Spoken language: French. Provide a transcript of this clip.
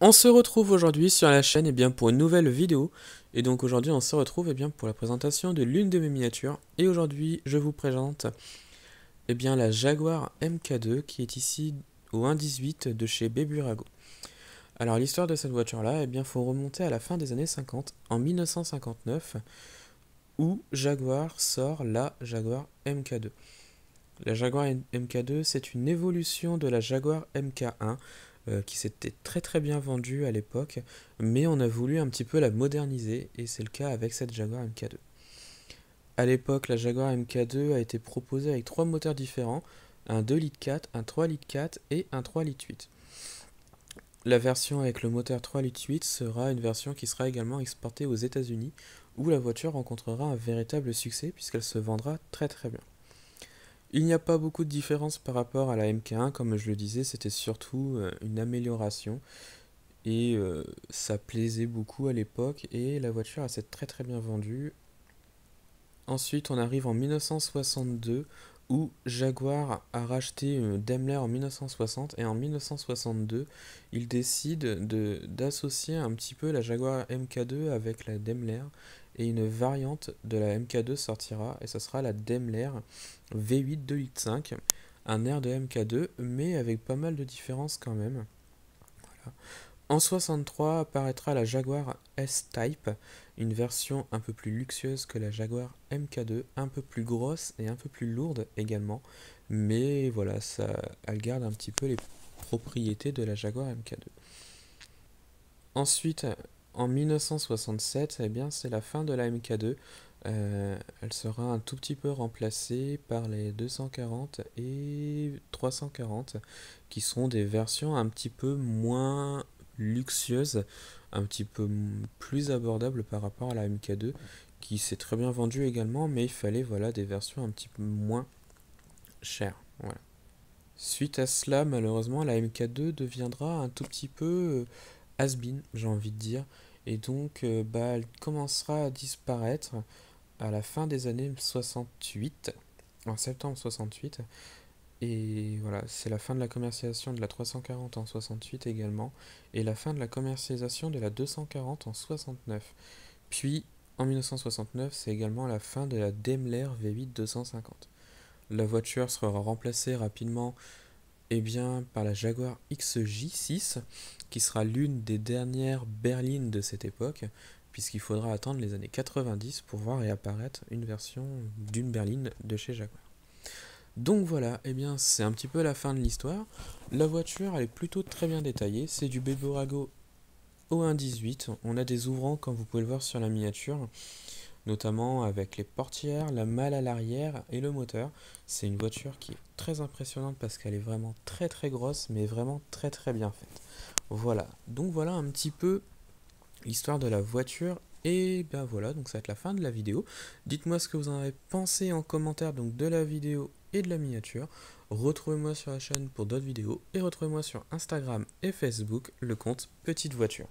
On se retrouve aujourd'hui sur la chaîne pour une nouvelle vidéo. Et donc aujourd'hui on se retrouve pour la présentation de l'une de mes miniatures. Et aujourd'hui je vous présente la Jaguar MK2 qui est ici au 1.18 de chez Beburago. Alors l'histoire de cette voiture là, faut remonter à la fin des années 50, en 1959, où Jaguar sort la Jaguar MK2. La Jaguar MK2 c'est une évolution de la Jaguar MK1 qui s'était très bien vendue à l'époque, mais on a voulu un petit peu la moderniser et c'est le cas avec cette Jaguar MK2. À l'époque, la Jaguar MK2 a été proposée avec trois moteurs différents, un 2 litres 4, un 3 litres 4 et un 3 litres 8. La version avec le moteur 3 litres 8 sera une version qui sera également exportée aux États-Unis, où la voiture rencontrera un véritable succès puisqu'elle se vendra très bien. Il n'y a pas beaucoup de différence par rapport à la MK1, comme je le disais, c'était surtout une amélioration et ça plaisait beaucoup à l'époque et la voiture s'est très bien vendue. Ensuite, on arrive en 1962 où Jaguar a racheté Daimler en 1960 et en 1962, il décide d'associer un petit peu la Jaguar MK2 avec la Daimler et une variante de la MK2 sortira et ce sera la Daimler V8 2.5, un air de MK2 mais avec pas mal de différences quand même. Voilà. En 63 apparaîtra la Jaguar S-Type, une version un peu plus luxueuse que la Jaguar MK2, un peu plus grosse et un peu plus lourde également, mais voilà, elle garde un petit peu les propriétés de la Jaguar MK2. Ensuite, en 1967, c'est la fin de la MK2. Elle sera un tout petit peu remplacée par les 240 et 340, qui seront des versions un petit peu moins luxueuses, un petit peu plus abordables par rapport à la MK2, qui s'est très bien vendue également, mais il fallait des versions un petit peu moins chères. Voilà. Suite à cela, malheureusement, la MK2 deviendra un tout petit peu has-been, j'ai envie de dire, et donc elle commencera à disparaître à la fin des années 68, en septembre 68, et voilà, c'est la fin de la commercialisation de la 340 en 68 également, et la fin de la commercialisation de la 240 en 69. Puis, en 1969, c'est également la fin de la Daimler V8 250. La voiture sera remplacée rapidement par la Jaguar XJ6, qui sera l'une des dernières berlines de cette époque, puisqu'il faudra attendre les années 90 pour voir réapparaître une version d'une berline de chez Jaguar. Donc voilà, c'est un petit peu la fin de l'histoire. La voiture, elle est plutôt très bien détaillée, c'est du Beburago au 1.18, on a des ouvrants comme vous pouvez le voir sur la miniature, notamment avec les portières, la malle à l'arrière et le moteur. C'est une voiture qui est très impressionnante parce qu'elle est vraiment très grosse, mais vraiment très bien faite. Voilà, donc voilà un petit peu l'histoire de la voiture. Et voilà, donc ça va être la fin de la vidéo. Dites-moi ce que vous en avez pensé en commentaire donc de la vidéo et de la miniature. Retrouvez-moi sur la chaîne pour d'autres vidéos et retrouvez-moi sur Instagram et Facebook, le compte Petite Voiture.